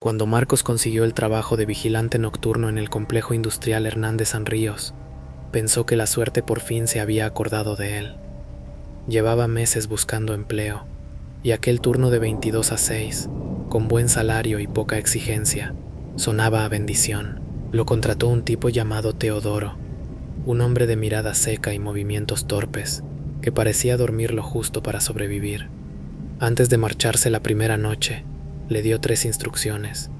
Cuando Marcos consiguió el trabajo de vigilante nocturno en el complejo industrial Hernández San Ríos, pensó que la suerte por fin se había acordado de él. Llevaba meses buscando empleo, y aquel turno de 22 a 6, con buen salario y poca exigencia, sonaba a bendición. Lo contrató un tipo llamado Teodoro, un hombre de mirada seca y movimientos torpes, que parecía dormir lo justo para sobrevivir. Antes de marcharse la primera noche, le dio 3 instrucciones: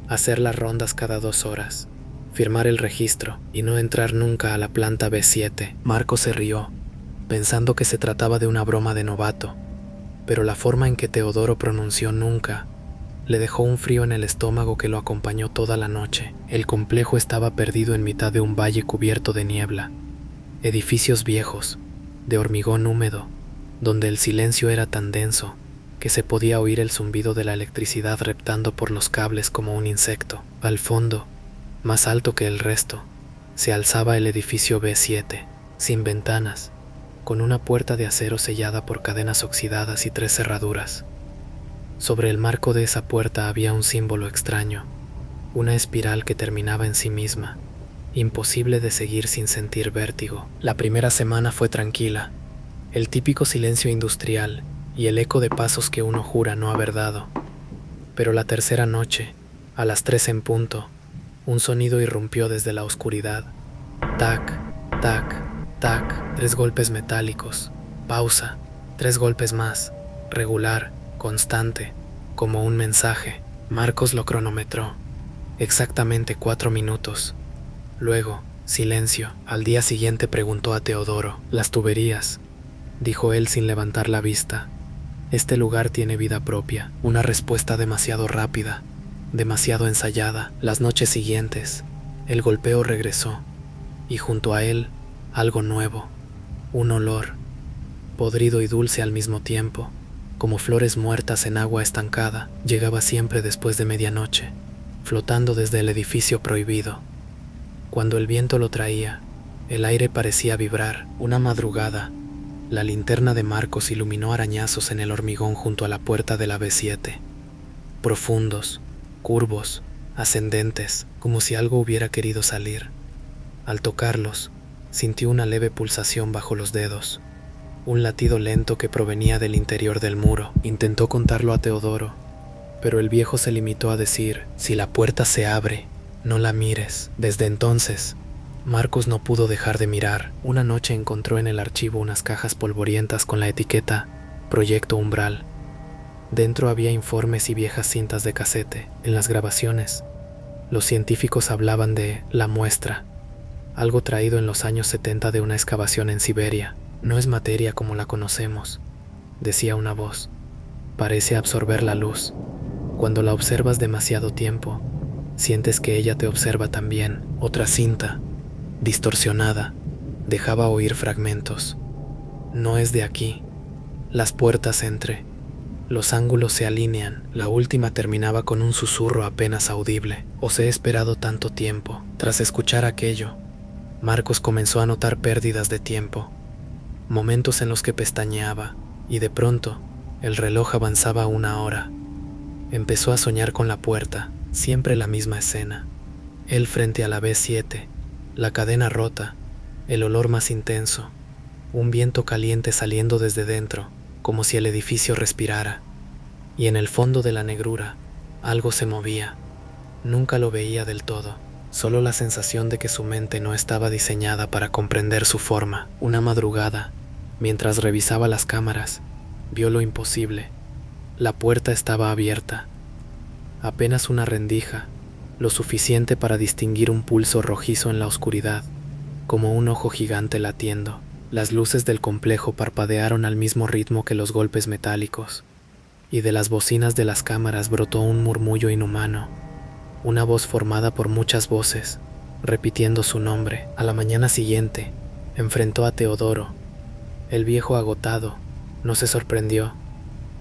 hacer las rondas cada 2 horas, firmar el registro y no entrar nunca a la planta B7. Marco se rió, pensando que se trataba de una broma de novato, pero la forma en que Teodoro pronunció nunca le dejó un frío en el estómago que lo acompañó toda la noche. El complejo estaba perdido en mitad de un valle cubierto de niebla, edificios viejos, de hormigón húmedo, donde el silencio era tan denso que se podía oír el zumbido de la electricidad reptando por los cables como un insecto. Al fondo, más alto que el resto, se alzaba el edificio B7, sin ventanas, con una puerta de acero sellada por cadenas oxidadas y 3 cerraduras. Sobre el marco de esa puerta había un símbolo extraño, una espiral que terminaba en sí misma, imposible de seguir sin sentir vértigo. La primera semana fue tranquila, el típico silencio industrial y el eco de pasos que uno jura no haber dado. Pero la tercera noche, a las 3 en punto, un sonido irrumpió desde la oscuridad. Tac, tac, tac, 3 golpes metálicos. Pausa, 3 golpes más, regular, constante, como un mensaje. Marcos lo cronometró. Exactamente 4 minutos. Luego, silencio. Al día siguiente preguntó a Teodoro. Las tuberías, dijo él sin levantar la vista. Este lugar tiene vida propia. Una respuesta demasiado rápida, demasiado ensayada. Las noches siguientes, el golpeo regresó, y junto a él, algo nuevo, un olor, podrido y dulce al mismo tiempo, como flores muertas en agua estancada. Llegaba siempre después de medianoche, flotando desde el edificio prohibido. Cuando el viento lo traía, el aire parecía vibrar. Una madrugada, la linterna de Marcos iluminó arañazos en el hormigón junto a la puerta de la B7, profundos, curvos, ascendentes, como si algo hubiera querido salir. Al tocarlos, sintió una leve pulsación bajo los dedos, un latido lento que provenía del interior del muro. Intentó contarlo a Teodoro, pero el viejo se limitó a decir: si la puerta se abre, no la mires. Desde entonces, Marcos no pudo dejar de mirar. Una noche encontró en el archivo unas cajas polvorientas con la etiqueta Proyecto Umbral. Dentro había informes y viejas cintas de casete. En las grabaciones, los científicos hablaban de la muestra, algo traído en los años 70 de una excavación en Siberia. No es materia como la conocemos, decía una voz. Parece absorber la luz. Cuando la observas demasiado tiempo, sientes que ella te observa también. Otra cinta, distorsionada, dejaba oír fragmentos. No es de aquí. Las puertas entre los ángulos se alinean. La última terminaba con un susurro apenas audible. Os he esperado tanto tiempo. Tras escuchar aquello, Marcos comenzó a notar pérdidas de tiempo, momentos en los que pestañeaba, y de pronto, el reloj avanzaba 1 hora. Empezó a soñar con la puerta, siempre la misma escena. Él frente a la B7, la cadena rota, el olor más intenso, un viento caliente saliendo desde dentro, como si el edificio respirara. Y en el fondo de la negrura, algo se movía. Nunca lo veía del todo, solo la sensación de que su mente no estaba diseñada para comprender su forma. Una madrugada, mientras revisaba las cámaras, vio lo imposible. La puerta estaba abierta. Apenas una rendija, lo suficiente para distinguir un pulso rojizo en la oscuridad, como un ojo gigante latiendo. Las luces del complejo parpadearon al mismo ritmo que los golpes metálicos, y de las bocinas de las cámaras brotó un murmullo inhumano, una voz formada por muchas voces, repitiendo su nombre. A la mañana siguiente, enfrentó a Teodoro. El viejo, agotado, no se sorprendió.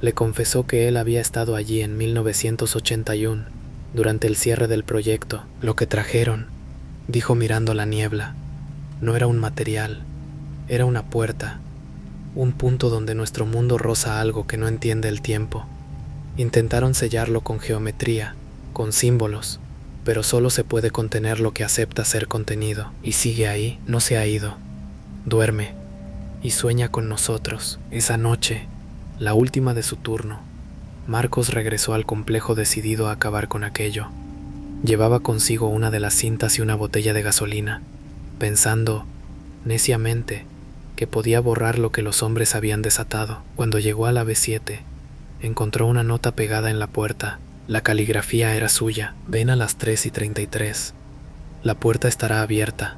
Le confesó que él había estado allí en 1981, durante el cierre del proyecto. Lo que trajeron, dijo mirando la niebla, no era un material, era una puerta, un punto donde nuestro mundo roza algo que no entiende el tiempo. Intentaron sellarlo con geometría, con símbolos, pero solo se puede contener lo que acepta ser contenido, y sigue ahí, no se ha ido. Duerme y sueña con nosotros. Esa noche, la última de su turno, Marcos regresó al complejo decidido a acabar con aquello. Llevaba consigo una de las cintas y una botella de gasolina, pensando, neciamente, que podía borrar lo que los hombres habían desatado. Cuando llegó a la B7, encontró una nota pegada en la puerta. La caligrafía era suya. Ven a las 3:33. La puerta estará abierta.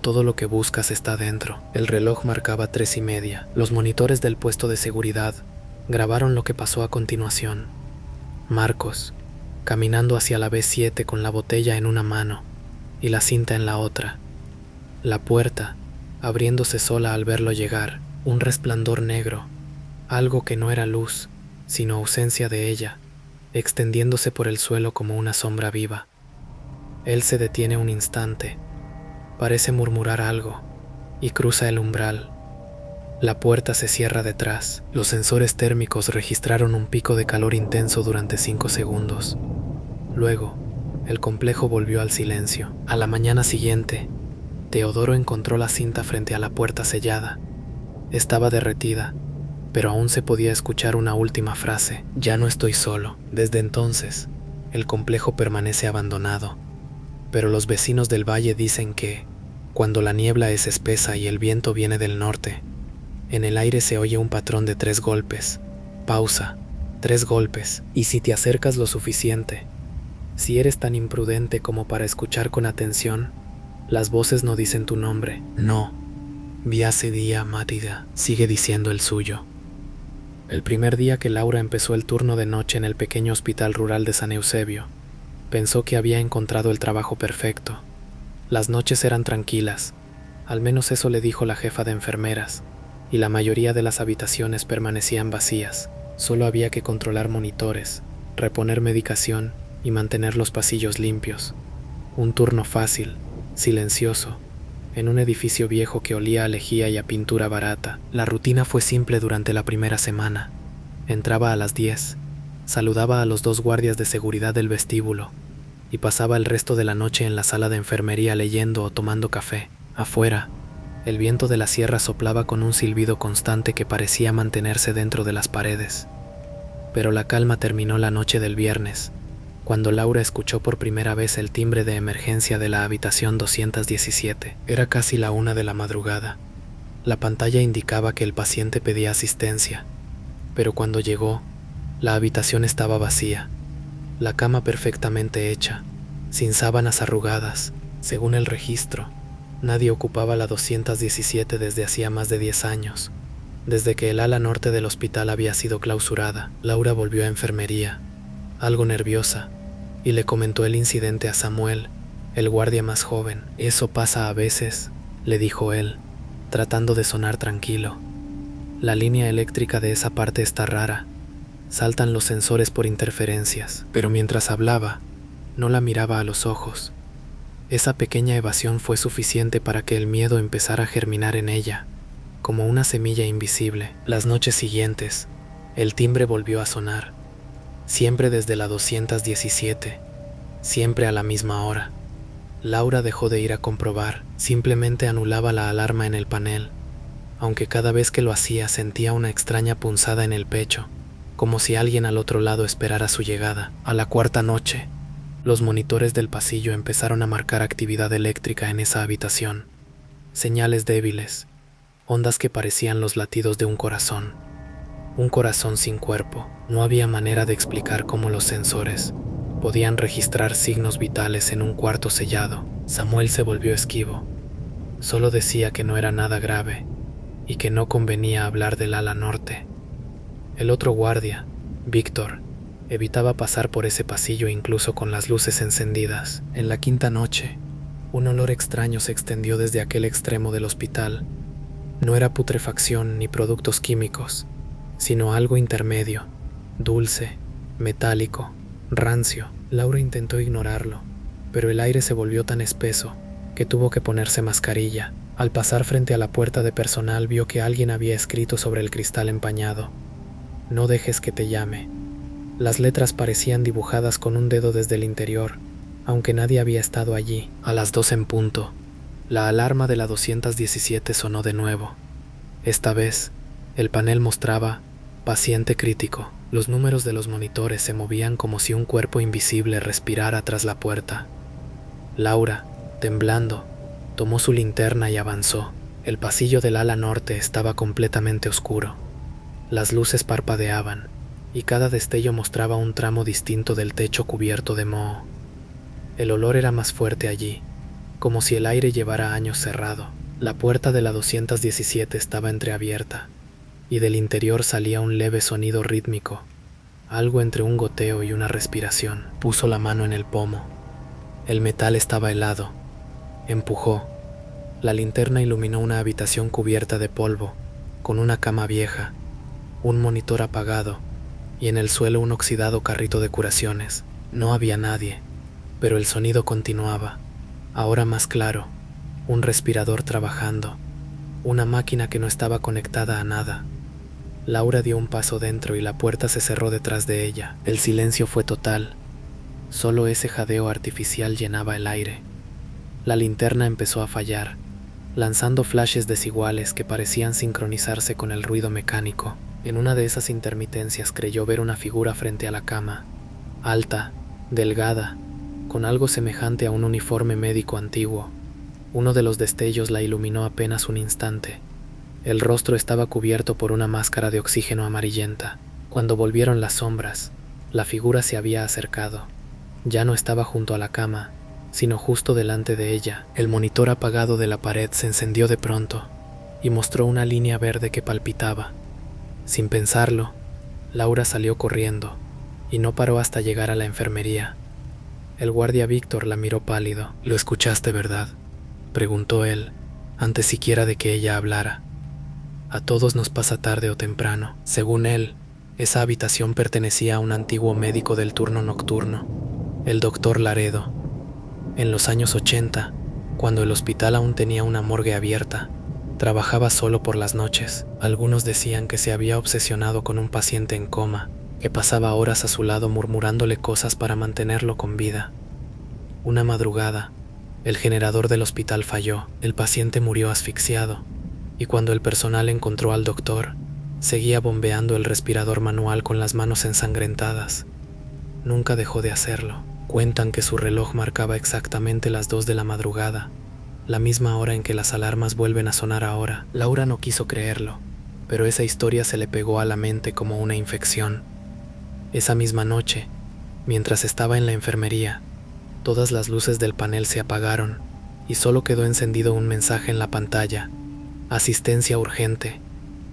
Todo lo que buscas está dentro. El reloj marcaba 3:30. Los monitores del puesto de seguridad grabaron lo que pasó a continuación. Marcos, caminando hacia la B7 con la botella en una mano y la cinta en la otra. La puerta, abriéndose sola al verlo llegar, un resplandor negro, algo que no era luz, sino ausencia de ella, extendiéndose por el suelo como una sombra viva. Él se detiene un instante, parece murmurar algo, y cruza el umbral. La puerta se cierra detrás. Los sensores térmicos registraron un pico de calor intenso durante 5 segundos. Luego, el complejo volvió al silencio. A la mañana siguiente, Teodoro encontró la cinta frente a la puerta sellada. Estaba derretida, pero aún se podía escuchar una última frase: ya no estoy solo. Desde entonces, el complejo permanece abandonado, pero los vecinos del valle dicen que, cuando la niebla es espesa y el viento viene del norte, en el aire se oye un patrón de 3 golpes. Pausa. 3 golpes. Y si te acercas lo suficiente, si eres tan imprudente como para escuchar con atención, las voces no dicen tu nombre. No. Viase día matida, sigue diciendo el suyo. El primer día que Laura empezó el turno de noche en el pequeño hospital rural de San Eusebio, pensó que había encontrado el trabajo perfecto. Las noches eran tranquilas, al menos eso le dijo la jefa de enfermeras, y la mayoría de las habitaciones permanecían vacías. Solo había que controlar monitores, reponer medicación y mantener los pasillos limpios. Un turno fácil, silencioso, en un edificio viejo que olía a lejía y a pintura barata. La rutina fue simple durante la primera semana. Entraba a las 10, saludaba a los 2 guardias de seguridad del vestíbulo y pasaba el resto de la noche en la sala de enfermería leyendo o tomando café. Afuera, el viento de la sierra soplaba con un silbido constante que parecía mantenerse dentro de las paredes. Pero la calma terminó la noche del viernes, cuando Laura escuchó por primera vez el timbre de emergencia de la habitación 217. Era casi la 1 de la madrugada. La pantalla indicaba que el paciente pedía asistencia, pero cuando llegó, la habitación estaba vacía, la cama perfectamente hecha, sin sábanas arrugadas. Según el registro, nadie ocupaba la 217 desde hacía más de 10 años, desde que el ala norte del hospital había sido clausurada. Laura volvió a enfermería, algo nerviosa, y le comentó el incidente a Samuel, el guardia más joven. Eso pasa a veces, le dijo él, tratando de sonar tranquilo. La línea eléctrica de esa parte está rara, saltan los sensores por interferencias. Pero mientras hablaba, no la miraba a los ojos. Esa pequeña evasión fue suficiente para que el miedo empezara a germinar en ella, como una semilla invisible. Las noches siguientes, el timbre volvió a sonar, siempre desde la 217, siempre a la misma hora. Laura dejó de ir a comprobar, simplemente anulaba la alarma en el panel, aunque cada vez que lo hacía sentía una extraña punzada en el pecho, como si alguien al otro lado esperara su llegada. A la 4ª noche, los monitores del pasillo empezaron a marcar actividad eléctrica en esa habitación. Señales débiles, ondas que parecían los latidos de un corazón sin cuerpo. No había manera de explicar cómo los sensores podían registrar signos vitales en un cuarto sellado. Samuel se volvió esquivo. Solo decía que no era nada grave y que no convenía hablar del ala norte. El otro guardia, Víctor, evitaba pasar por ese pasillo incluso con las luces encendidas. En la 5ª noche, un olor extraño se extendió desde aquel extremo del hospital. No era putrefacción ni productos químicos, sino algo intermedio, dulce, metálico, rancio. Laura intentó ignorarlo, pero el aire se volvió tan espeso que tuvo que ponerse mascarilla. Al pasar frente a la puerta de personal vio que alguien había escrito sobre el cristal empañado: no dejes que te llame. Las letras parecían dibujadas con un dedo desde el interior, aunque nadie había estado allí. A las 2 en punto, la alarma de la 217 sonó de nuevo. Esta vez, el panel mostraba paciente crítico. Los números de los monitores se movían como si un cuerpo invisible respirara tras la puerta. Laura, temblando, tomó su linterna y avanzó. El pasillo del ala norte estaba completamente oscuro. Las luces parpadeaban, y cada destello mostraba un tramo distinto del techo cubierto de moho. El olor era más fuerte allí, como si el aire llevara años cerrado. La puerta de la 217 estaba entreabierta, y del interior salía un leve sonido rítmico, algo entre un goteo y una respiración. Puso la mano en el pomo. El metal estaba helado. Empujó. La linterna iluminó una habitación cubierta de polvo, con una cama vieja, un monitor apagado, y en el suelo un oxidado carrito de curaciones. No había nadie, pero el sonido continuaba, ahora más claro, un respirador trabajando, una máquina que no estaba conectada a nada. Laura dio un paso dentro y la puerta se cerró detrás de ella. El silencio fue total. Solo ese jadeo artificial llenaba el aire. La linterna empezó a fallar, lanzando flashes desiguales que parecían sincronizarse con el ruido mecánico. En una de esas intermitencias creyó ver una figura frente a la cama, alta, delgada, con algo semejante a un uniforme médico antiguo. Uno de los destellos la iluminó apenas un instante. El rostro estaba cubierto por una máscara de oxígeno amarillenta. Cuando volvieron las sombras, la figura se había acercado. Ya no estaba junto a la cama, sino justo delante de ella. El monitor apagado de la pared se encendió de pronto y mostró una línea verde que palpitaba. Sin pensarlo, Laura salió corriendo y no paró hasta llegar a la enfermería. El guardia Víctor la miró pálido. «¿Lo escuchaste, verdad?», preguntó él, antes siquiera de que ella hablara. «A todos nos pasa tarde o temprano». Según él, esa habitación pertenecía a un antiguo médico del turno nocturno, el doctor Laredo. En los años 80, cuando el hospital aún tenía una morgue abierta, trabajaba solo por las noches. Algunos decían que se había obsesionado con un paciente en coma, que pasaba horas a su lado murmurándole cosas para mantenerlo con vida. Una madrugada, el generador del hospital falló, el paciente murió asfixiado, y cuando el personal encontró al doctor, seguía bombeando el respirador manual con las manos ensangrentadas. Nunca dejó de hacerlo. Cuentan que su reloj marcaba exactamente las 2 de la madrugada, la misma hora en que las alarmas vuelven a sonar ahora. Laura no quiso creerlo, pero esa historia se le pegó a la mente como una infección. Esa misma noche, mientras estaba en la enfermería, todas las luces del panel se apagaron y solo quedó encendido un mensaje en la pantalla: asistencia urgente,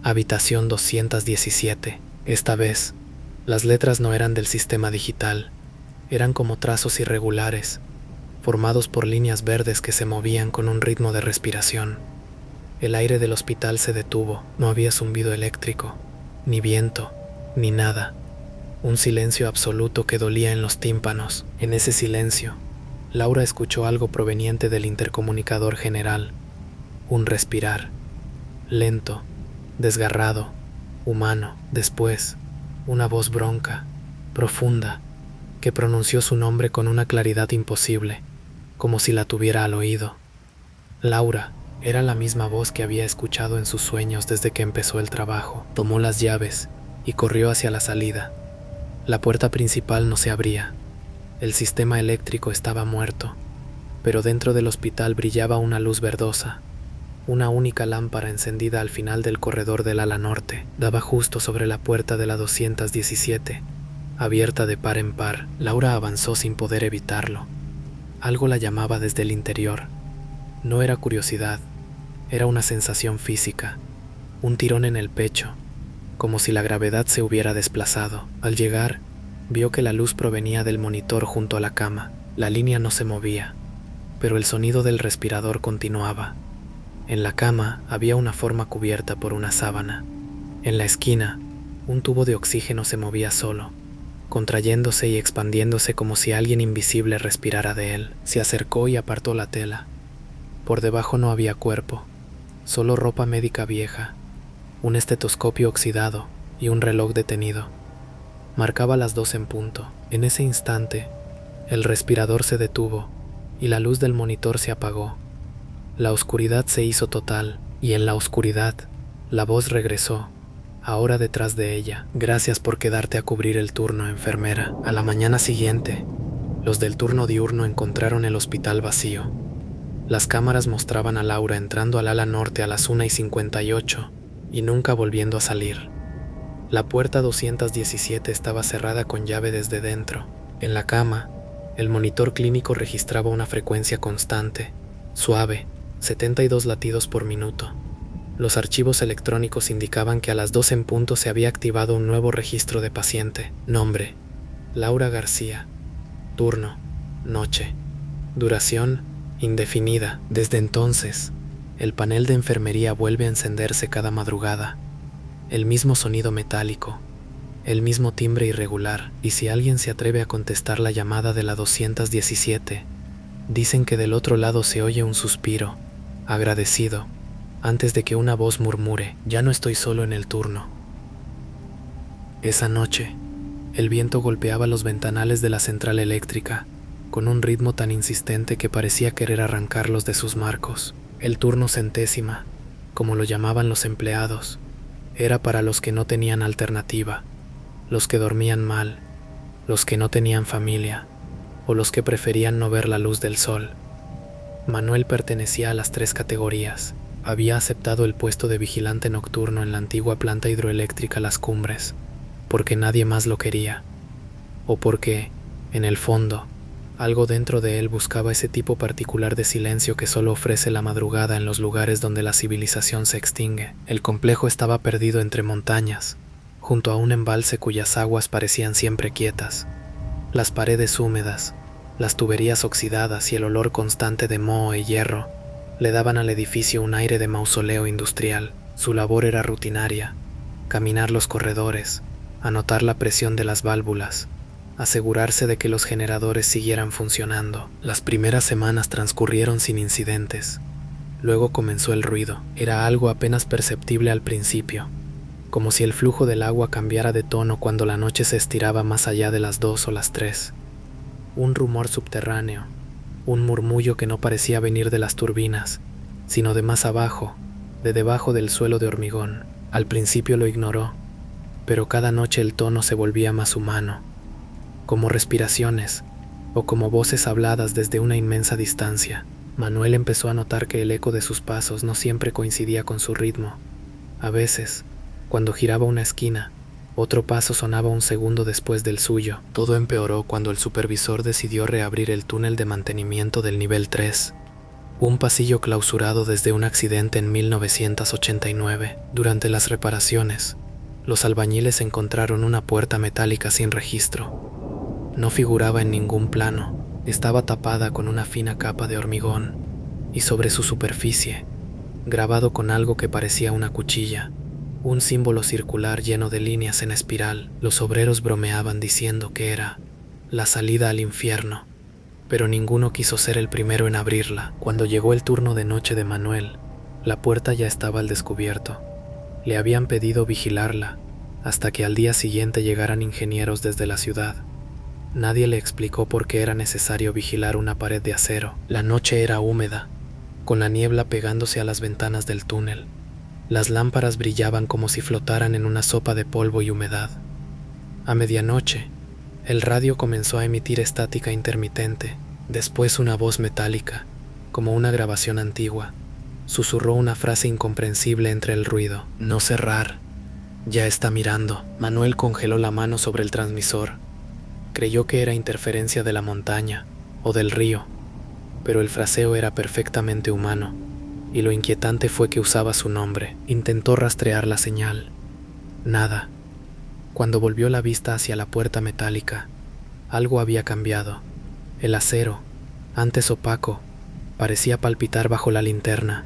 habitación 217. Esta vez, las letras no eran del sistema digital, eran como trazos irregulares, formados por líneas verdes que se movían con un ritmo de respiración. El aire del hospital se detuvo, no había zumbido eléctrico, ni viento, ni nada. Un silencio absoluto que dolía en los tímpanos. En ese silencio, Laura escuchó algo proveniente del intercomunicador general. Un respirar, lento, desgarrado, humano. Después, una voz bronca, profunda, que pronunció su nombre con una claridad imposible, como si la tuviera al oído. Laura era la misma voz que había escuchado en sus sueños desde que empezó el trabajo. Tomó las llaves y corrió hacia la salida. La puerta principal no se abría. El sistema eléctrico estaba muerto, pero dentro del hospital brillaba una luz verdosa. Una única lámpara encendida al final del corredor del ala norte daba justo sobre la puerta de la 217, abierta de par en par. Laura avanzó sin poder evitarlo. Algo la llamaba desde el interior. No era curiosidad, era una sensación física, un tirón en el pecho, como si la gravedad se hubiera desplazado. Al llegar, vio que la luz provenía del monitor junto a la cama. La línea no se movía, pero el sonido del respirador continuaba. En la cama había una forma cubierta por una sábana. En la esquina, un tubo de oxígeno se movía solo, contrayéndose y expandiéndose como si alguien invisible respirara de él. Se acercó y apartó la tela. Por debajo no había cuerpo, solo ropa médica vieja, un estetoscopio oxidado y un reloj detenido. Marcaba las 2 en punto. En ese instante, el respirador se detuvo y la luz del monitor se apagó. La oscuridad se hizo total y en la oscuridad, la voz regresó, ahora detrás de ella. Gracias por quedarte a cubrir el turno, enfermera. A la mañana siguiente, los del turno diurno encontraron el hospital vacío. Las cámaras mostraban a Laura entrando al ala norte a las 1:58 y nunca volviendo a salir. La puerta 217 estaba cerrada con llave desde dentro. En la cama, el monitor clínico registraba una frecuencia constante, suave, 72 latidos por minuto. Los archivos electrónicos indicaban que a las 2 en punto se había activado un nuevo registro de paciente. Nombre: Laura García. Turno: noche. Duración: indefinida. Desde entonces, el panel de enfermería vuelve a encenderse cada madrugada. El mismo sonido metálico, el mismo timbre irregular, y si alguien se atreve a contestar la llamada de la 217, dicen que del otro lado se oye un suspiro, agradecido, antes de que una voz murmure: ya no estoy solo en el turno. Esa noche, el viento golpeaba los ventanales de la central eléctrica, con un ritmo tan insistente que parecía querer arrancarlos de sus marcos. El turno centésima, como lo llamaban los empleados, era para los que no tenían alternativa, los que dormían mal, los que no tenían familia, o los que preferían no ver la luz del sol. Manuel pertenecía a las 3 categorías. Había aceptado el puesto de vigilante nocturno en la antigua planta hidroeléctrica Las Cumbres, porque nadie más lo quería, o porque, en el fondo, algo dentro de él buscaba ese tipo particular de silencio que solo ofrece la madrugada en los lugares donde la civilización se extingue. El complejo estaba perdido entre montañas, junto a un embalse cuyas aguas parecían siempre quietas. Las paredes húmedas, las tuberías oxidadas y el olor constante de moho y hierro le daban al edificio un aire de mausoleo industrial. Su labor era rutinaria: caminar los corredores, anotar la presión de las válvulas, asegurarse de que los generadores siguieran funcionando. Las primeras semanas transcurrieron sin incidentes. Luego comenzó el ruido. Era algo apenas perceptible al principio, como si el flujo del agua cambiara de tono cuando la noche se estiraba más allá de las 2 o las 3. Un rumor subterráneo, un murmullo que no parecía venir de las turbinas, sino de más abajo, de debajo del suelo de hormigón. Al principio lo ignoró, pero cada noche el tono se volvía más humano, como respiraciones o como voces habladas desde una inmensa distancia. Manuel empezó a notar que el eco de sus pasos no siempre coincidía con su ritmo. A veces, cuando giraba una esquina, otro paso sonaba un segundo después del suyo. Todo empeoró cuando el supervisor decidió reabrir el túnel de mantenimiento del nivel 3, un pasillo clausurado desde un accidente en 1989. Durante las reparaciones, los albañiles encontraron una puerta metálica sin registro. No figuraba en ningún plano, estaba tapada con una fina capa de hormigón, y sobre su superficie, grabado con algo que parecía una cuchilla, un símbolo circular lleno de líneas en espiral. Los obreros bromeaban diciendo que era la salida al infierno, pero ninguno quiso ser el primero en abrirla. Cuando llegó el turno de noche de Manuel, la puerta ya estaba al descubierto. Le habían pedido vigilarla, hasta que al día siguiente llegaran ingenieros desde la ciudad. Nadie le explicó por qué era necesario vigilar una pared de acero. La noche era húmeda, con la niebla pegándose a las ventanas del túnel. Las lámparas brillaban como si flotaran en una sopa de polvo y humedad. A medianoche, el radio comenzó a emitir estática intermitente. Después una voz metálica, como una grabación antigua, susurró una frase incomprensible entre el ruido: no cerrar, ya está mirando. Manuel congeló la mano sobre el transmisor. Creyó que era interferencia de la montaña o del río, pero el fraseo era perfectamente humano, y lo inquietante fue que usaba su nombre. Intentó rastrear la señal. Nada. Cuando volvió la vista hacia la puerta metálica, algo había cambiado. El acero, antes opaco, parecía palpitar bajo la linterna,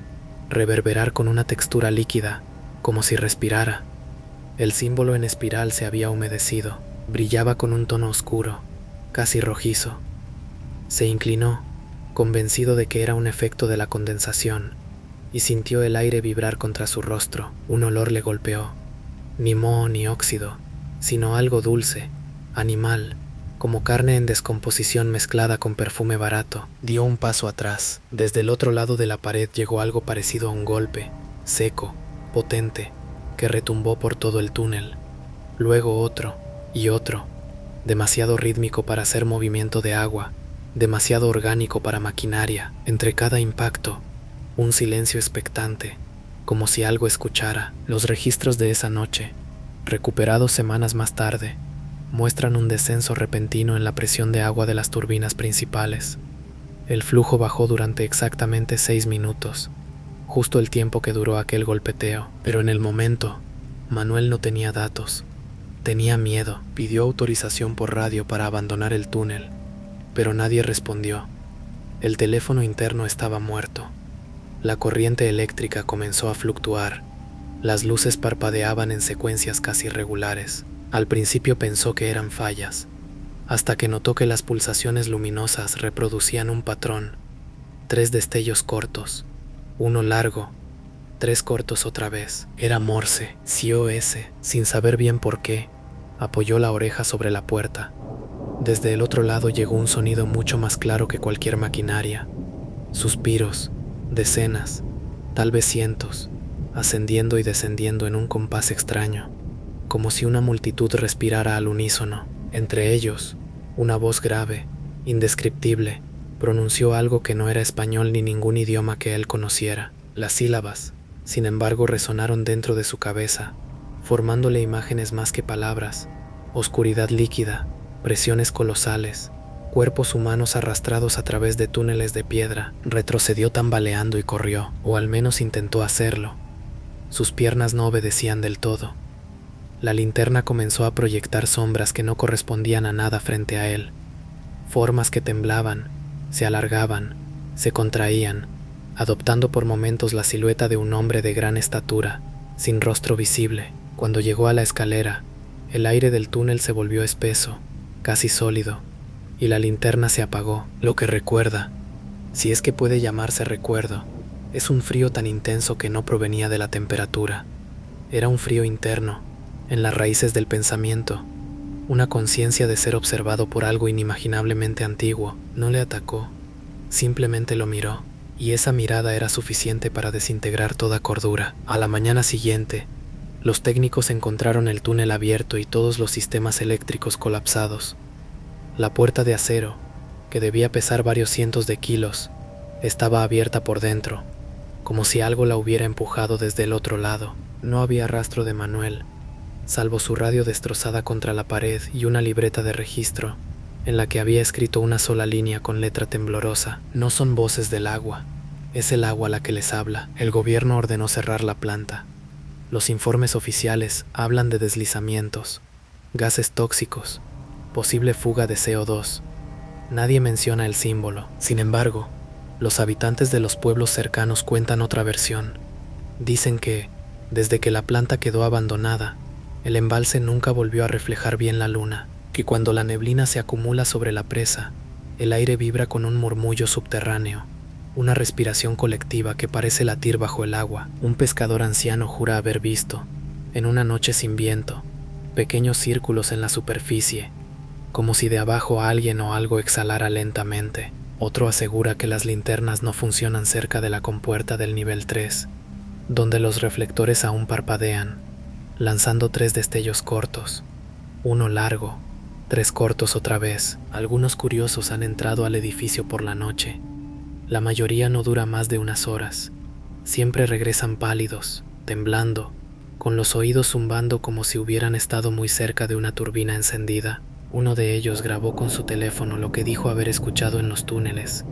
reverberar con una textura líquida, como si respirara. El símbolo en espiral se había humedecido. Brillaba con un tono oscuro, casi rojizo. Se inclinó, convencido de que era un efecto de la condensación, y sintió el aire vibrar contra su rostro. Un olor le golpeó. Ni moho ni óxido, sino algo dulce, animal, como carne en descomposición mezclada con perfume barato. Dio un paso atrás. Desde el otro lado de la pared llegó algo parecido a un golpe, seco, potente, que retumbó por todo el túnel. Luego otro y otro, demasiado rítmico para ser movimiento de agua, demasiado orgánico para maquinaria. Entre cada impacto, un silencio expectante, como si algo escuchara. Los registros de esa noche, recuperados semanas más tarde, muestran un descenso repentino en la presión de agua de las turbinas principales. El flujo bajó durante exactamente 6 minutos, justo el tiempo que duró aquel golpeteo. Pero en el momento, Manuel no tenía datos. Tenía miedo. Pidió autorización por radio para abandonar el túnel, pero nadie respondió. El teléfono interno estaba muerto. La corriente eléctrica comenzó a fluctuar. Las luces parpadeaban en secuencias casi regulares. Al principio pensó que eran fallas, hasta que notó que las pulsaciones luminosas reproducían un patrón. 3 destellos cortos, uno largo, 3 cortos otra vez. Era Morse, SOS. Sin saber bien por qué, apoyó la oreja sobre la puerta. Desde el otro lado llegó un sonido mucho más claro que cualquier maquinaria. Suspiros, decenas, tal vez cientos, ascendiendo y descendiendo en un compás extraño, como si una multitud respirara al unísono. Entre ellos, una voz grave, indescriptible, pronunció algo que no era español ni ningún idioma que él conociera. Las sílabas, sin embargo, resonaron dentro de su cabeza, formándole imágenes más que palabras: oscuridad líquida, presiones colosales, cuerpos humanos arrastrados a través de túneles de piedra. Retrocedió tambaleando y corrió, o al menos intentó hacerlo. Sus piernas no obedecían del todo. La linterna comenzó a proyectar sombras que no correspondían a nada frente a él. Formas que temblaban, se alargaban, se contraían, adoptando por momentos la silueta de un hombre de gran estatura, sin rostro visible. Cuando llegó a la escalera, el aire del túnel se volvió espeso, casi sólido, y la linterna se apagó. Lo que recuerda, si es que puede llamarse recuerdo, es un frío tan intenso que no provenía de la temperatura. Era un frío interno, en las raíces del pensamiento, una conciencia de ser observado por algo inimaginablemente antiguo. No le atacó, simplemente lo miró, y esa mirada era suficiente para desintegrar toda cordura. A la mañana siguiente, los técnicos encontraron el túnel abierto y todos los sistemas eléctricos colapsados. La puerta de acero, que debía pesar varios cientos de kilos, estaba abierta por dentro, como si algo la hubiera empujado desde el otro lado. No había rastro de Manuel, salvo su radio destrozada contra la pared y una libreta de registro, en la que había escrito una sola línea con letra temblorosa: no son voces del agua, es el agua la que les habla. El gobierno ordenó cerrar la planta. Los informes oficiales hablan de deslizamientos, gases tóxicos, posible fuga de CO2. Nadie menciona el símbolo. Sin embargo, los habitantes de los pueblos cercanos cuentan otra versión. Dicen que, desde que la planta quedó abandonada, el embalse nunca volvió a reflejar bien la luna, que cuando la neblina se acumula sobre la presa, el aire vibra con un murmullo subterráneo, una respiración colectiva que parece latir bajo el agua. Un pescador anciano jura haber visto, en una noche sin viento, pequeños círculos en la superficie, como si de abajo alguien o algo exhalara lentamente. Otro asegura que las linternas no funcionan cerca de la compuerta del nivel 3, donde los reflectores aún parpadean, lanzando 3 destellos cortos, uno largo, 3 cortos otra vez. Algunos curiosos han entrado al edificio por la noche. La mayoría no dura más de unas horas. Siempre regresan pálidos, temblando, con los oídos zumbando como si hubieran estado muy cerca de una turbina encendida. Uno de ellos grabó con su teléfono lo que dijo haber escuchado en los túneles: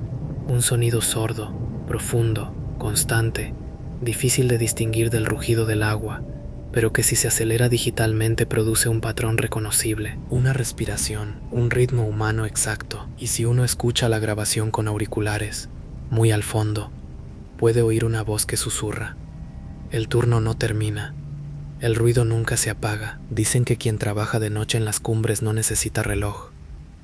un sonido sordo, profundo, constante, difícil de distinguir del rugido del agua, pero que si se acelera digitalmente produce un patrón reconocible, una respiración, un ritmo humano exacto. Y si uno escucha la grabación con auriculares, muy al fondo, puede oír una voz que susurra: el turno no termina, el ruido nunca se apaga. Dicen que quien trabaja de noche en las cumbres no necesita reloj.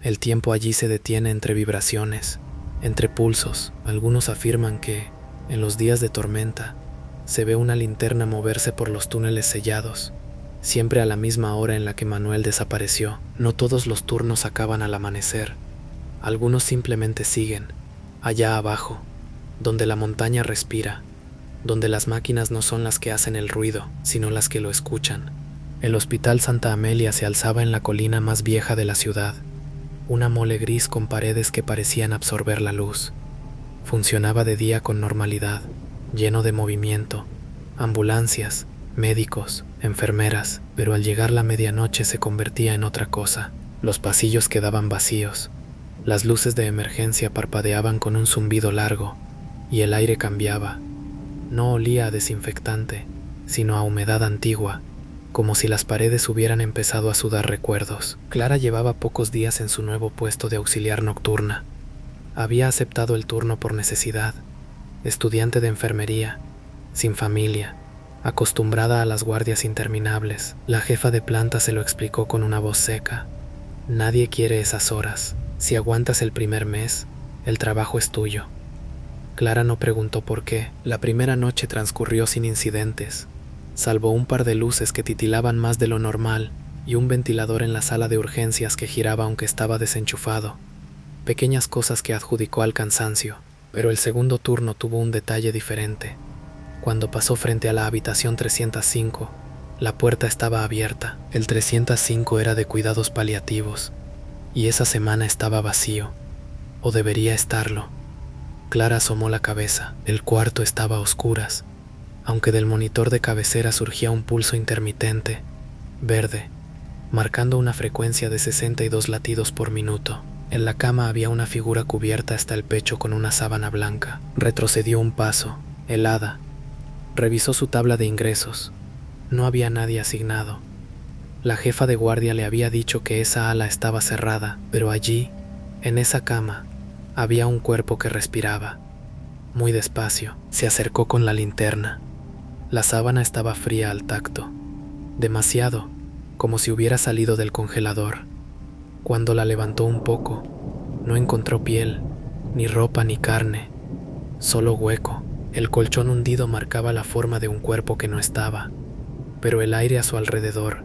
El tiempo allí se detiene entre vibraciones, entre pulsos. Algunos afirman que, en los días de tormenta, se ve una linterna moverse por los túneles sellados, siempre a la misma hora en la que Manuel desapareció. No todos los turnos acaban al amanecer. Algunos simplemente siguen, allá abajo, donde la montaña respira, donde las máquinas no son las que hacen el ruido, sino las que lo escuchan. El Hospital Santa Amelia se alzaba en la colina más vieja de la ciudad, una mole gris con paredes que parecían absorber la luz. Funcionaba de día con normalidad, lleno de movimiento, ambulancias, médicos, enfermeras, pero al llegar la medianoche se convertía en otra cosa. Los pasillos quedaban vacíos, las luces de emergencia parpadeaban con un zumbido largo, y el aire cambiaba. No olía a desinfectante, sino a humedad antigua, como si las paredes hubieran empezado a sudar recuerdos. Clara llevaba pocos días en su nuevo puesto de auxiliar nocturna. Había aceptado el turno por necesidad, estudiante de enfermería, sin familia, acostumbrada a las guardias interminables. La jefa de planta se lo explicó con una voz seca. Nadie quiere esas horas. Si aguantas el primer mes, el trabajo es tuyo. Clara no preguntó por qué. La primera noche transcurrió sin incidentes, salvo un par de luces que titilaban más de lo normal y un ventilador en la sala de urgencias que giraba aunque estaba desenchufado. Pequeñas cosas que adjudicó al cansancio, pero el segundo turno tuvo un detalle diferente. Cuando pasó frente a la habitación 305, la puerta estaba abierta. El 305 era de cuidados paliativos, y esa semana estaba vacío, o debería estarlo. Clara asomó la cabeza. El cuarto estaba a oscuras, aunque del monitor de cabecera surgía un pulso intermitente, verde, marcando una frecuencia de 62 latidos por minuto. En la cama había una figura cubierta hasta el pecho con una sábana blanca. Retrocedió un paso, helada. Revisó su tabla de ingresos. No había nadie asignado. La jefa de guardia le había dicho que esa ala estaba cerrada, pero allí, en esa cama, había un cuerpo que respiraba. Muy despacio, se acercó con la linterna. La sábana estaba fría al tacto, demasiado, como si hubiera salido del congelador. Cuando la levantó un poco, no encontró piel, ni ropa ni carne, solo hueco. El colchón hundido marcaba la forma de un cuerpo que no estaba, pero el aire a su alrededor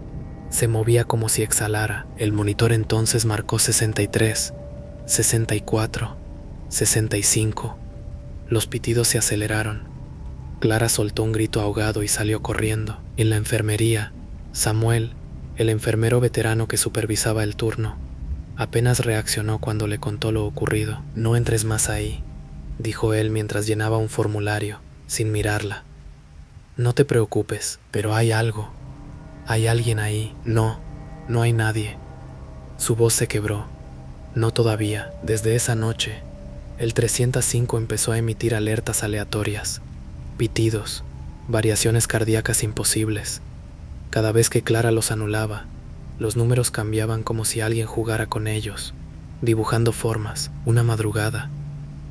se movía como si exhalara. El monitor entonces marcó 63, 64, 65. Los pitidos se aceleraron. Clara soltó un grito ahogado y salió corriendo. En la enfermería, Samuel, el enfermero veterano que supervisaba el turno, apenas reaccionó cuando le contó lo ocurrido. «No entres más ahí», dijo él mientras llenaba un formulario, sin mirarla. «No te preocupes, pero hay algo. Hay alguien ahí». «No, no hay nadie». Su voz se quebró. «No todavía». Desde esa noche, el 305 empezó a emitir alertas aleatorias, pitidos, variaciones cardíacas imposibles. Cada vez que Clara los anulaba, los números cambiaban como si alguien jugara con ellos, dibujando formas. Una madrugada,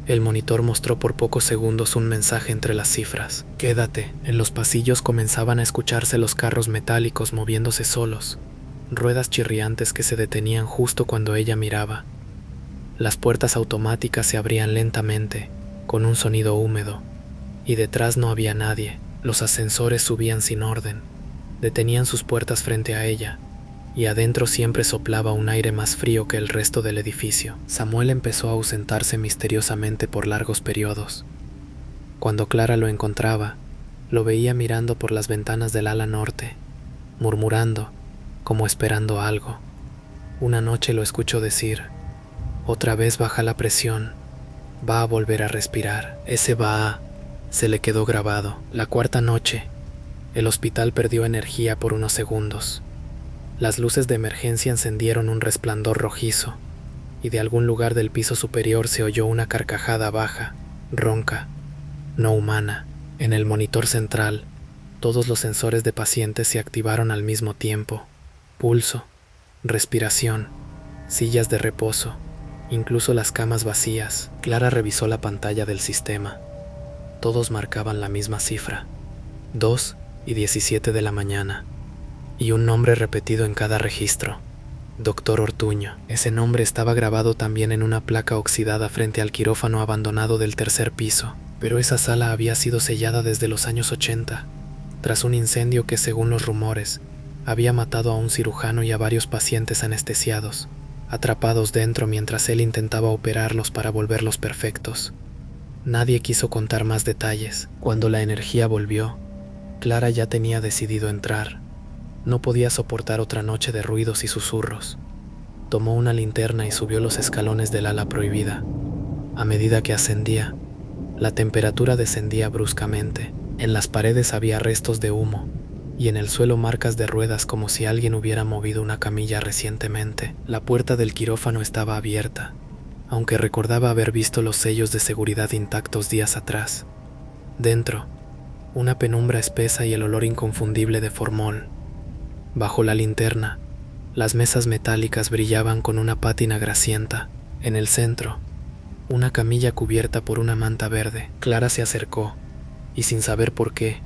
el monitor mostró por pocos segundos un mensaje entre las cifras. «Quédate». En los pasillos comenzaban a escucharse los carros metálicos moviéndose solos, ruedas chirriantes que se detenían justo cuando ella miraba. Las puertas automáticas se abrían lentamente, con un sonido húmedo, y detrás no había nadie. Los ascensores subían sin orden, detenían sus puertas frente a ella, y adentro siempre soplaba un aire más frío que el resto del edificio. Samuel empezó a ausentarse misteriosamente por largos periodos. Cuando Clara lo encontraba, lo veía mirando por las ventanas del ala norte, murmurando, como esperando algo. Una noche lo escuchó decir: «Otra vez baja la presión, va a volver a respirar». Ese «va a» se le quedó grabado. La cuarta noche, el hospital perdió energía por unos segundos. Las luces de emergencia encendieron un resplandor rojizo, y de algún lugar del piso superior se oyó una carcajada baja, ronca, no humana. En el monitor central, todos los sensores de pacientes se activaron al mismo tiempo: pulso, respiración, sillas de reposo, incluso las camas vacías. Clara revisó la pantalla del sistema. Todos marcaban la misma cifra: 2:17 de la mañana, y un nombre repetido en cada registro: Dr. Ortuño. Ese nombre estaba grabado también en una placa oxidada frente al quirófano abandonado del tercer piso, pero esa sala había sido sellada desde los años 80, tras un incendio que, según los rumores, Había matado a un cirujano y a varios pacientes anestesiados, atrapados dentro mientras él intentaba operarlos para volverlos perfectos. Nadie quiso contar más detalles. Cuando la energía volvió, Clara ya tenía decidido entrar. No podía soportar otra noche de ruidos y susurros. Tomó una linterna y subió los escalones del ala prohibida. A medida que ascendía, la temperatura descendía bruscamente. En las paredes había restos de humo y en el suelo marcas de ruedas como si alguien hubiera movido una camilla recientemente. La puerta del quirófano estaba abierta, aunque recordaba haber visto los sellos de seguridad intactos días atrás. Dentro, una penumbra espesa y el olor inconfundible de formol. Bajo la linterna, las mesas metálicas brillaban con una pátina grasienta. En el centro, una camilla cubierta por una manta verde. Clara se acercó y, sin saber por qué,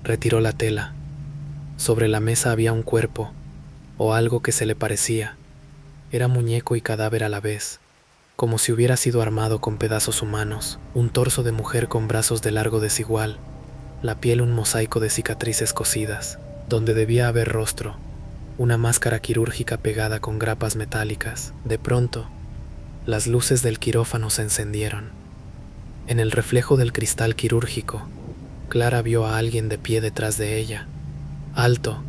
retiró la tela. Sobre la mesa había un cuerpo, o algo que se le parecía. Era muñeco y cadáver a la vez, como si hubiera sido armado con pedazos humanos. Un torso de mujer con brazos de largo desigual, la piel un mosaico de cicatrices cosidas. Donde debía haber rostro, una máscara quirúrgica pegada con grapas metálicas. De pronto, las luces del quirófano se encendieron. En el reflejo del cristal quirúrgico, Clara vio a alguien de pie detrás de ella, alto,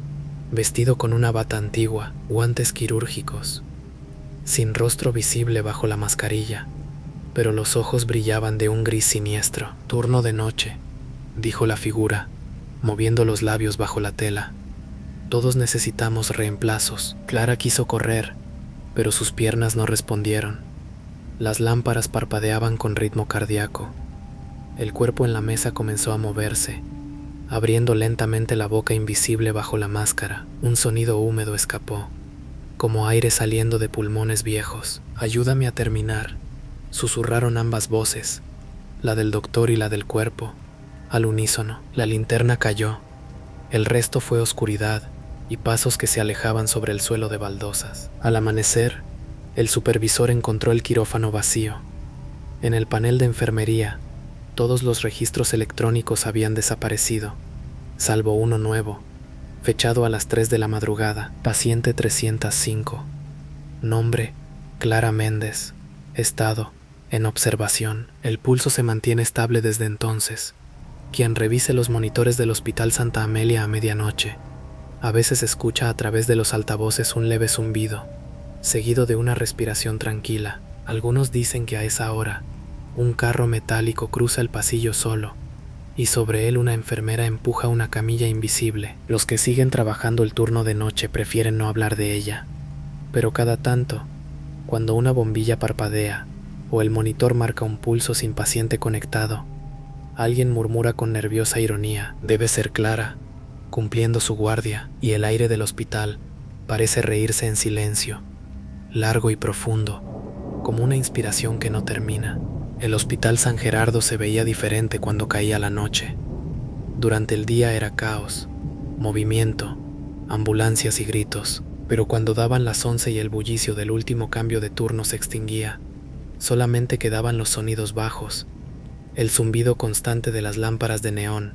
vestido con una bata antigua, guantes quirúrgicos, sin rostro visible bajo la mascarilla, pero los ojos brillaban de un gris siniestro. «Turno de noche», dijo la figura, moviendo los labios bajo la tela. «Todos necesitamos reemplazos». Clara quiso correr, pero sus piernas no respondieron. Las lámparas parpadeaban con ritmo cardíaco. El cuerpo en la mesa comenzó a moverse, abriendo lentamente la boca invisible bajo la máscara. Un sonido húmedo escapó, como aire saliendo de pulmones viejos. «Ayúdame a terminar», susurraron ambas voces, la del doctor y la del cuerpo, al unísono. La linterna cayó. El resto fue oscuridad y pasos que se alejaban sobre el suelo de baldosas. Al amanecer, el supervisor encontró el quirófano vacío. En el panel de enfermería, todos los registros electrónicos habían desaparecido, salvo uno nuevo, fechado a las 3 de la madrugada. Paciente 305. Nombre: Clara Méndez. Estado: en observación. El pulso se mantiene estable desde entonces. Quien revise los monitores del Hospital Santa Amelia a medianoche, a veces escucha a través de los altavoces un leve zumbido, seguido de una respiración tranquila. Algunos dicen que a esa hora, un carro metálico cruza el pasillo solo, y sobre él una enfermera empuja una camilla invisible. Los que siguen trabajando el turno de noche prefieren no hablar de ella, pero cada tanto, cuando una bombilla parpadea o el monitor marca un pulso sin paciente conectado, alguien murmura con nerviosa ironía: «Debe ser Clara, cumpliendo su guardia». Y el aire del hospital parece reírse en silencio, largo y profundo, como una inspiración que no termina. El Hospital San Gerardo se veía diferente cuando caía la noche. Durante el día era caos, movimiento, ambulancias y gritos, pero cuando daban las 11 y el bullicio del último cambio de turno se extinguía, solamente quedaban los sonidos bajos, el zumbido constante de las lámparas de neón,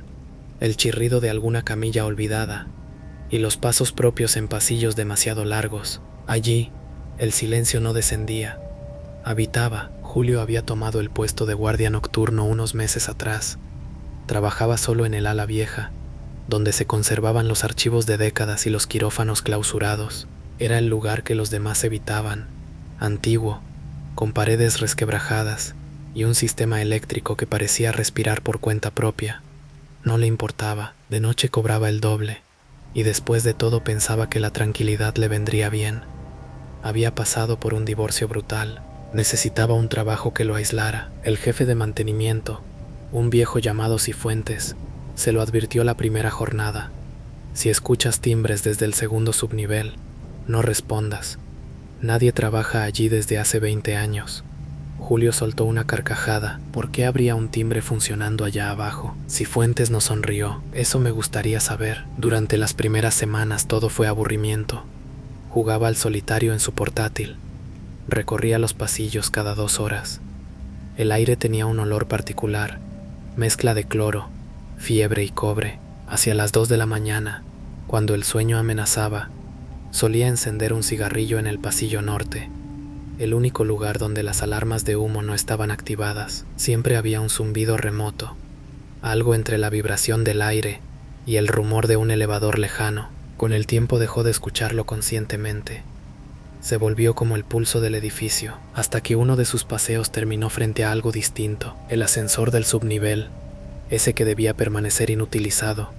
el chirrido de alguna camilla olvidada y los pasos propios en pasillos demasiado largos. Allí, el silencio no descendía, habitaba. Julio había tomado el puesto de guardia nocturno unos meses atrás. Trabajaba solo en el ala vieja, donde se conservaban los archivos de décadas y los quirófanos clausurados. Era el lugar que los demás evitaban, antiguo, con paredes resquebrajadas y un sistema eléctrico que parecía respirar por cuenta propia. No le importaba, de noche cobraba el doble, y después de todo pensaba que la tranquilidad le vendría bien. Había pasado por un divorcio brutal. Necesitaba un trabajo que lo aislara. El jefe de mantenimiento, un viejo llamado Cifuentes, se lo advirtió la primera jornada: «Si escuchas timbres desde el segundo subnivel, no respondas. Nadie trabaja allí desde hace 20 años». Julio soltó una carcajada. ¿Por qué habría un timbre funcionando allá abajo? Cifuentes no sonrió. «Eso me gustaría saber». Durante las primeras semanas todo fue aburrimiento. Jugaba al solitario en su portátil. Recorría los pasillos cada 2 horas. El aire tenía un olor particular, mezcla de cloro, fiebre y cobre. Hacia las 2 de la mañana, Cuando el sueño amenazaba, solía encender un cigarrillo en el pasillo norte, el único lugar donde las alarmas de humo no estaban activadas. Siempre había un zumbido remoto, algo entre la vibración del aire y el rumor de un elevador lejano. Con el tiempo dejó de escucharlo conscientemente. Se volvió como el pulso del edificio, hasta que uno de sus paseos terminó frente a algo distinto. El ascensor del subnivel, ese que debía permanecer inutilizado,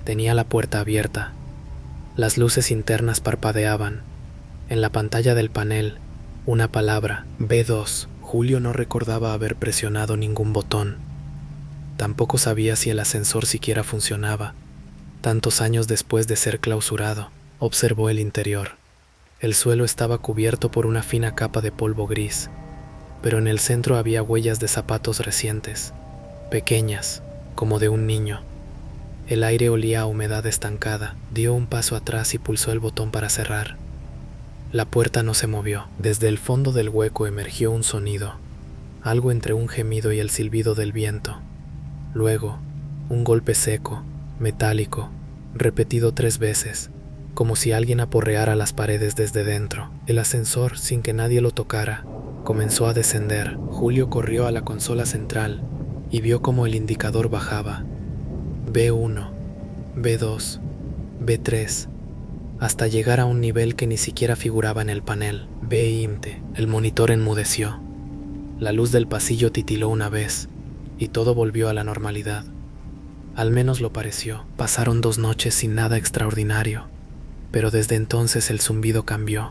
tenía la puerta abierta. Las luces internas parpadeaban. En la pantalla del panel, una palabra, B2. Julio no recordaba haber presionado ningún botón. Tampoco sabía si el ascensor siquiera funcionaba. Tantos años después de ser clausurado, observó el interior. El suelo estaba cubierto por una fina capa de polvo gris, pero en el centro había huellas de zapatos recientes, pequeñas, como de un niño. El aire olía a humedad estancada. Dio un paso atrás y pulsó el botón para cerrar. La puerta no se movió. Desde el fondo del hueco emergió un sonido, algo entre un gemido y el silbido del viento. Luego, un golpe seco, metálico, repetido 3 veces, como si alguien aporreara las paredes desde dentro. El ascensor, sin que nadie lo tocara, comenzó a descender. Julio corrió a la consola central y vio cómo el indicador bajaba. B1, B2, B3, hasta llegar a un nivel que ni siquiera figuraba en el panel. B-IMTE. El monitor enmudeció. La luz del pasillo titiló una vez, y todo volvió a la normalidad. Al menos lo pareció. Pasaron 2 noches sin nada extraordinario, pero desde entonces el zumbido cambió.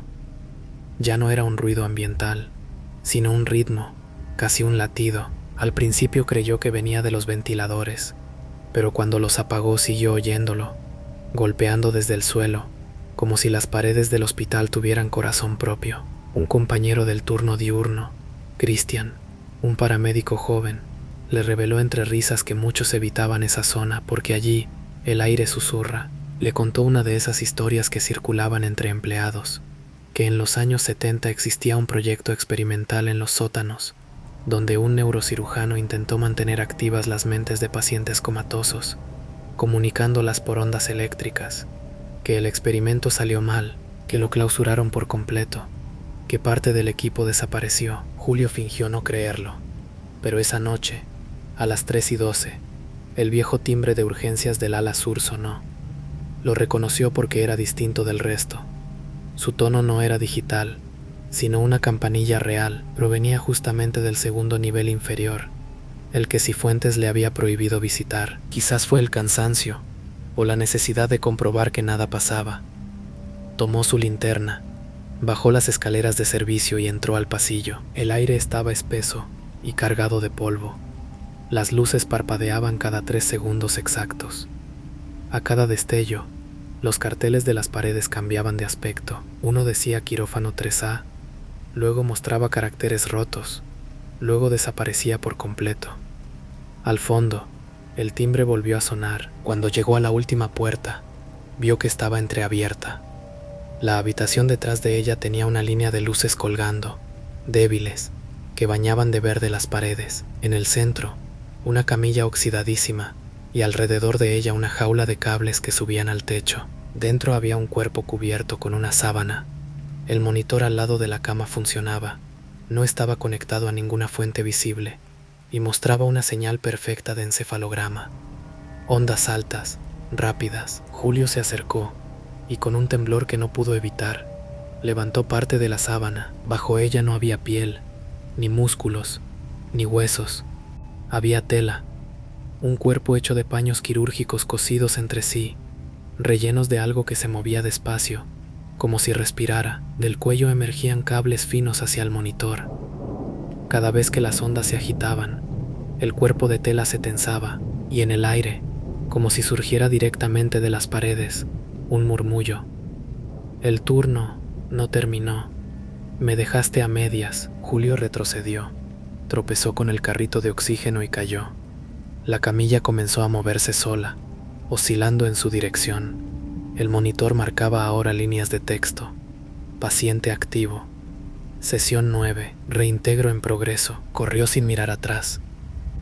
Ya no era un ruido ambiental, sino un ritmo, casi un latido. Al principio creyó que venía de los ventiladores, pero cuando los apagó siguió oyéndolo, golpeando desde el suelo, como si las paredes del hospital tuvieran corazón propio. Un compañero del turno diurno, Christian, un paramédico joven, le reveló entre risas que muchos evitaban esa zona porque allí el aire susurra. Le contó una de esas historias que circulaban entre empleados, que en los años 70 existía un proyecto experimental en los sótanos, donde un neurocirujano intentó mantener activas las mentes de pacientes comatosos, comunicándolas por ondas eléctricas, que el experimento salió mal, que lo clausuraron por completo, que parte del equipo desapareció. Julio fingió no creerlo, pero esa noche, a las 3:12, el viejo timbre de urgencias del ala sur sonó. Lo reconoció porque era distinto del resto. Su tono no era digital, sino una campanilla real. Provenía justamente del segundo nivel inferior, el que Cifuentes le había prohibido visitar. Quizás fue el cansancio, o la necesidad de comprobar que nada pasaba. Tomó su linterna, bajó las escaleras de servicio y entró al pasillo. El aire estaba espeso y cargado de polvo. Las luces parpadeaban cada 3 segundos exactos. A cada destello, los carteles de las paredes cambiaban de aspecto. Uno decía quirófano 3A, luego mostraba caracteres rotos, luego desaparecía por completo. Al fondo, el timbre volvió a sonar. Cuando llegó a la última puerta, vio que estaba entreabierta. La habitación detrás de ella tenía una línea de luces colgando, débiles, que bañaban de verde las paredes. En el centro, una camilla oxidadísima, y alrededor de ella una jaula de cables que subían al techo. Dentro había un cuerpo cubierto con una sábana. El monitor al lado de la cama funcionaba. No estaba conectado a ninguna fuente visible y mostraba una señal perfecta de encefalograma. Ondas altas, rápidas. Julio se acercó y con un temblor que no pudo evitar, levantó parte de la sábana. Bajo ella no había piel, ni músculos, ni huesos. Había tela. Un cuerpo hecho de paños quirúrgicos cosidos entre sí, rellenos de algo que se movía despacio, como si respirara. Del cuello emergían cables finos hacia el monitor. Cada vez que las ondas se agitaban, el cuerpo de tela se tensaba, y en el aire, como si surgiera directamente de las paredes, un murmullo. El turno no terminó. Me dejaste a medias. Julio retrocedió, tropezó con el carrito de oxígeno y cayó. La camilla comenzó a moverse sola, oscilando en su dirección. El monitor marcaba ahora líneas de texto. Paciente activo. Sesión 9. Reintegro en progreso. Corrió sin mirar atrás.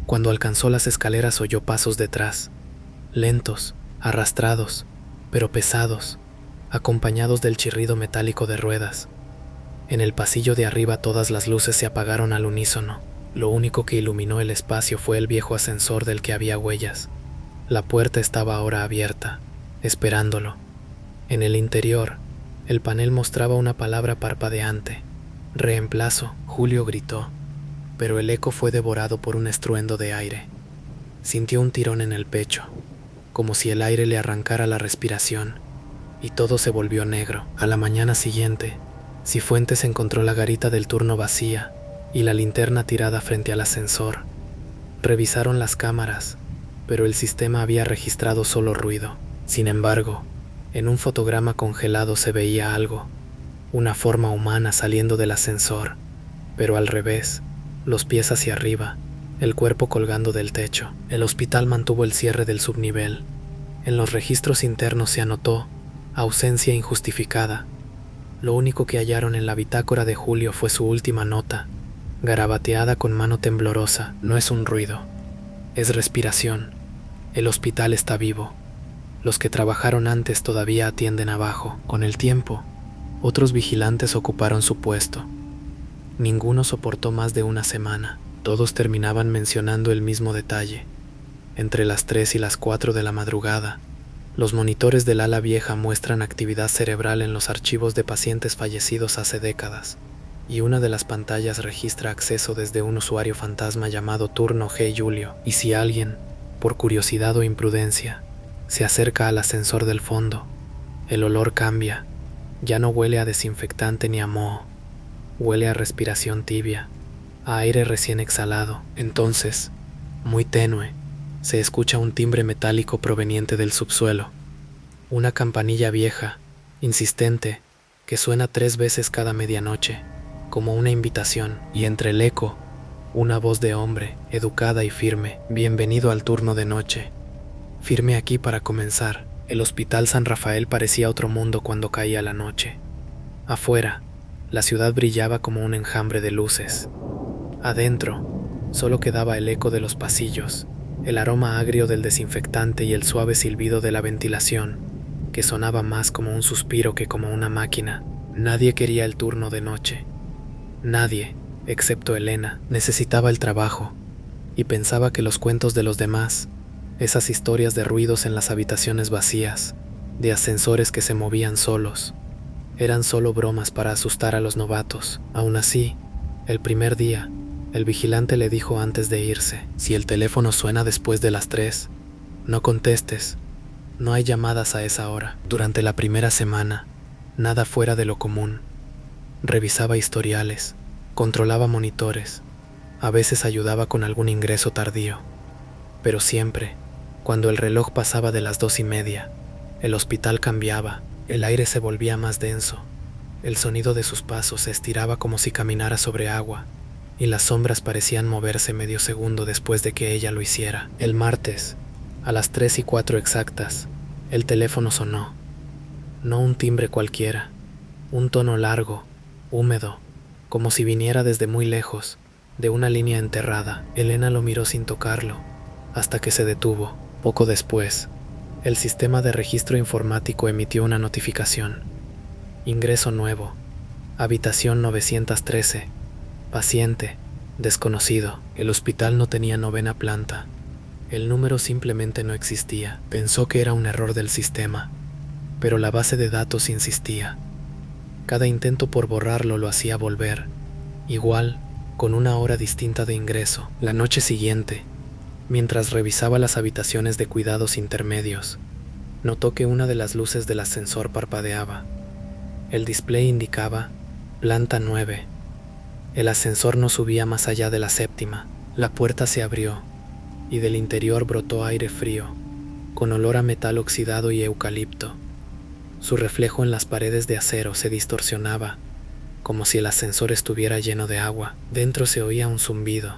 Cuando alcanzó las escaleras oyó pasos detrás, lentos, arrastrados, pero pesados, acompañados del chirrido metálico de ruedas. En el pasillo de arriba todas las luces se apagaron al unísono. Lo único que iluminó el espacio fue el viejo ascensor del que había huellas. La puerta estaba ahora abierta, esperándolo. En el interior, el panel mostraba una palabra parpadeante. Reemplazo, Julio gritó, pero el eco fue devorado por un estruendo de aire. Sintió un tirón en el pecho, como si el aire le arrancara la respiración, y todo se volvió negro. A la mañana siguiente, Cifuentes encontró la garita del turno vacía y la linterna tirada frente al ascensor. Revisaron las cámaras, pero el sistema había registrado solo ruido. Sin embargo, en un fotograma congelado se veía algo, una forma humana saliendo del ascensor, pero al revés, los pies hacia arriba, el cuerpo colgando del techo. El hospital mantuvo el cierre del subnivel. En los registros internos se anotó ausencia injustificada. Lo único que hallaron en la bitácora de Julio fue su última nota, garabateada con mano temblorosa. No es un ruido, es respiración. El hospital está vivo. Los que trabajaron antes todavía atienden abajo. Con el tiempo, otros vigilantes ocuparon su puesto. Ninguno soportó más de una semana. Todos terminaban mencionando el mismo detalle. Entre las 3 y las 4 de la madrugada, los monitores del ala vieja muestran actividad cerebral en los archivos de pacientes fallecidos hace décadas, y una de las pantallas registra acceso desde un usuario fantasma llamado Turno G. Julio. Y si alguien, por curiosidad o imprudencia, se acerca al ascensor del fondo, el olor cambia. Ya no huele a desinfectante ni a moho, huele a respiración tibia, a aire recién exhalado. Entonces, muy tenue, se escucha un timbre metálico proveniente del subsuelo. Una campanilla vieja, insistente, que suena 3 veces cada medianoche, como una invitación, y entre el eco, una voz de hombre, educada y firme. Bienvenido al turno de noche. Firme aquí para comenzar. El Hospital San Rafael parecía otro mundo cuando caía la noche. Afuera, la ciudad brillaba como un enjambre de luces. Adentro, solo quedaba el eco de los pasillos, el aroma agrio del desinfectante y el suave silbido de la ventilación, que sonaba más como un suspiro que como una máquina. Nadie quería el turno de noche. Nadie, excepto Elena, necesitaba el trabajo, y pensaba que los cuentos de los demás, esas historias de ruidos en las habitaciones vacías, de ascensores que se movían solos, eran solo bromas para asustar a los novatos. Aún así, el primer día, el vigilante le dijo antes de irse: si el teléfono suena después de las 3, no contestes. No hay llamadas a esa hora. Durante la primera semana, nada fuera de lo común. Revisaba historiales, controlaba monitores, a veces ayudaba con algún ingreso tardío. Pero siempre, cuando el reloj pasaba de las 2:30, el hospital cambiaba, el aire se volvía más denso, el sonido de sus pasos se estiraba como si caminara sobre agua, y las sombras parecían moverse medio segundo después de que ella lo hiciera. El martes, a las 3:04 exactas, el teléfono sonó. No un timbre cualquiera, un tono largo, húmedo, como si viniera desde muy lejos, de una línea enterrada. Elena lo miró sin tocarlo, hasta que se detuvo. Poco después, el sistema de registro informático emitió una notificación. Ingreso nuevo, habitación 913, paciente, desconocido. El hospital no tenía 9ª planta. El número simplemente no existía. Pensó que era un error del sistema, pero la base de datos insistía. Cada intento por borrarlo lo hacía volver, igual, con una hora distinta de ingreso. La noche siguiente, mientras revisaba las habitaciones de cuidados intermedios, notó que una de las luces del ascensor parpadeaba. El display indicaba planta 9. El ascensor no subía más allá de la 7ª. La puerta se abrió, y del interior brotó aire frío, con olor a metal oxidado y eucalipto. Su reflejo en las paredes de acero se distorsionaba, como si el ascensor estuviera lleno de agua. Dentro se oía un zumbido,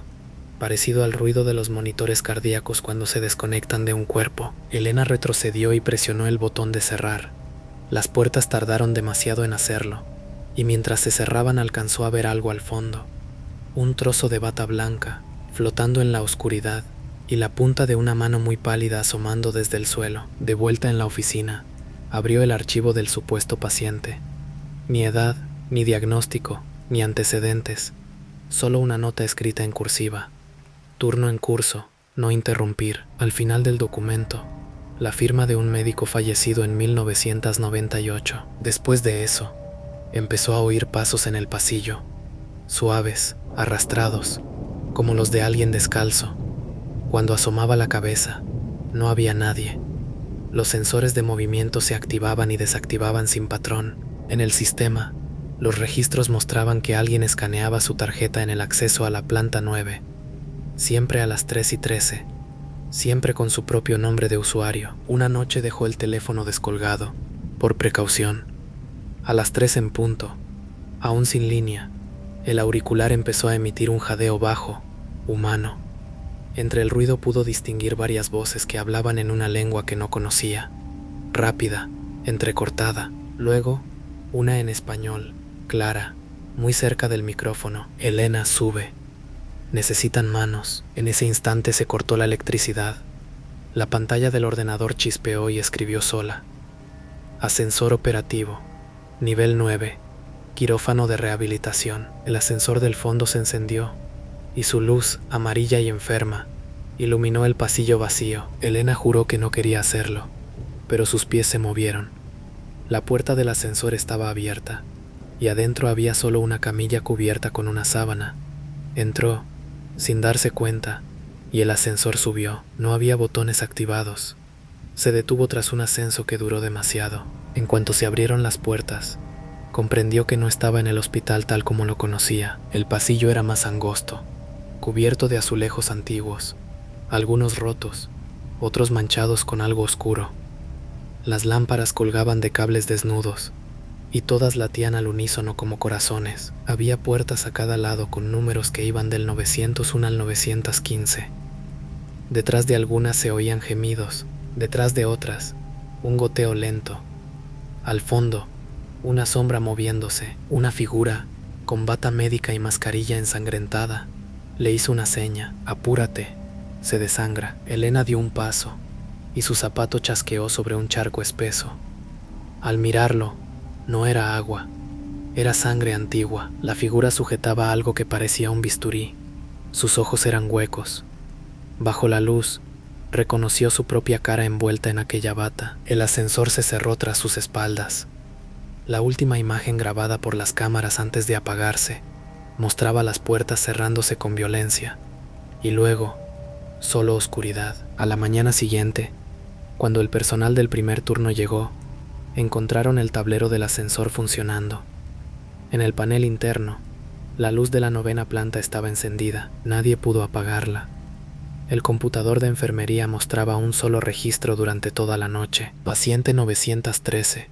parecido al ruido de los monitores cardíacos cuando se desconectan de un cuerpo. Elena retrocedió y presionó el botón de cerrar. Las puertas tardaron demasiado en hacerlo, y mientras se cerraban alcanzó a ver algo al fondo. Un trozo de bata blanca, flotando en la oscuridad, y la punta de una mano muy pálida asomando desde el suelo. De vuelta en la oficina, Abrió el archivo del supuesto paciente. Ni edad, ni diagnóstico, ni antecedentes, solo una nota escrita en cursiva. Turno en curso, no interrumpir. Al final del documento, la firma de un médico fallecido en 1998. Después de eso, empezó a oír pasos en el pasillo, suaves, arrastrados, como los de alguien descalzo. Cuando asomaba la cabeza, no había nadie. Los sensores de movimiento se activaban y desactivaban sin patrón. En el sistema, los registros mostraban que alguien escaneaba su tarjeta en el acceso a la planta 9, siempre a las 3:13, siempre con su propio nombre de usuario. Una noche dejó el teléfono descolgado, por precaución. A las 3 en punto, aún sin línea, el auricular empezó a emitir un jadeo bajo, humano. Entre el ruido pudo distinguir varias voces que hablaban en una lengua que no conocía, rápida, entrecortada. Luego, una en español, clara, muy cerca del micrófono. Elena, sube. Necesitan manos. En ese instante se cortó la electricidad. La pantalla del ordenador chispeó y escribió sola. Ascensor operativo. Nivel 9. Quirófano de rehabilitación. El ascensor del fondo se encendió, y su luz, amarilla y enferma, iluminó el pasillo vacío. Elena juró que no quería hacerlo, pero sus pies se movieron. La puerta del ascensor estaba abierta, y adentro había solo una camilla cubierta con una sábana. Entró, sin darse cuenta, y el ascensor subió. No había botones activados. Se detuvo tras un ascenso que duró demasiado. En cuanto se abrieron las puertas, comprendió que no estaba en el hospital tal como lo conocía. El pasillo era más angosto, cubierto de azulejos antiguos, algunos rotos, otros manchados con algo oscuro. Las lámparas colgaban de cables desnudos, y todas latían al unísono como corazones. Había puertas a cada lado con números que iban del 901 al 915. Detrás de algunas se oían gemidos, detrás de otras, un goteo lento. Al fondo, una sombra moviéndose, una figura, con bata médica y mascarilla ensangrentada, le hizo una seña. Apúrate, se desangra. Elena dio un paso, y su zapato chasqueó sobre un charco espeso. Al mirarlo, no era agua, era sangre antigua. La figura sujetaba algo que parecía un bisturí. Sus ojos eran huecos. Bajo la luz, reconoció su propia cara envuelta en aquella bata. El ascensor se cerró tras sus espaldas. La última imagen grabada por las cámaras antes de apagarse mostraba las puertas cerrándose con violencia, y luego, solo oscuridad. A la mañana siguiente, cuando el personal del primer turno llegó, encontraron el tablero del ascensor funcionando. En el panel interno, la luz de la 9ª planta estaba encendida. Nadie pudo apagarla. El computador de enfermería mostraba un solo registro durante toda la noche. Paciente 913.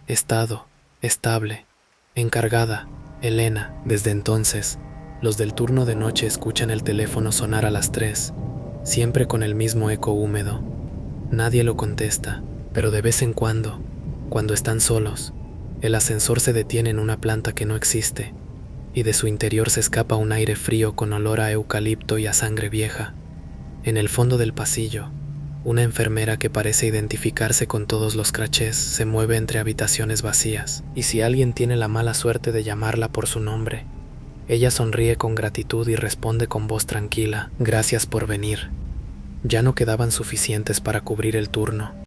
Estado estable. Encargada, Elena. Desde entonces, los del turno de noche escuchan el teléfono sonar a las 3, siempre con el mismo eco húmedo. Nadie lo contesta, pero de vez en cuando están solos, el ascensor se detiene en una planta que no existe, y de su interior se escapa un aire frío con olor a eucalipto y a sangre vieja. En el fondo del pasillo, una enfermera que parece identificarse con todos los crachés se mueve entre habitaciones vacías, y si alguien tiene la mala suerte de llamarla por su nombre, ella sonríe con gratitud y responde con voz tranquila: gracias por venir. Ya no quedaban suficientes para cubrir el turno.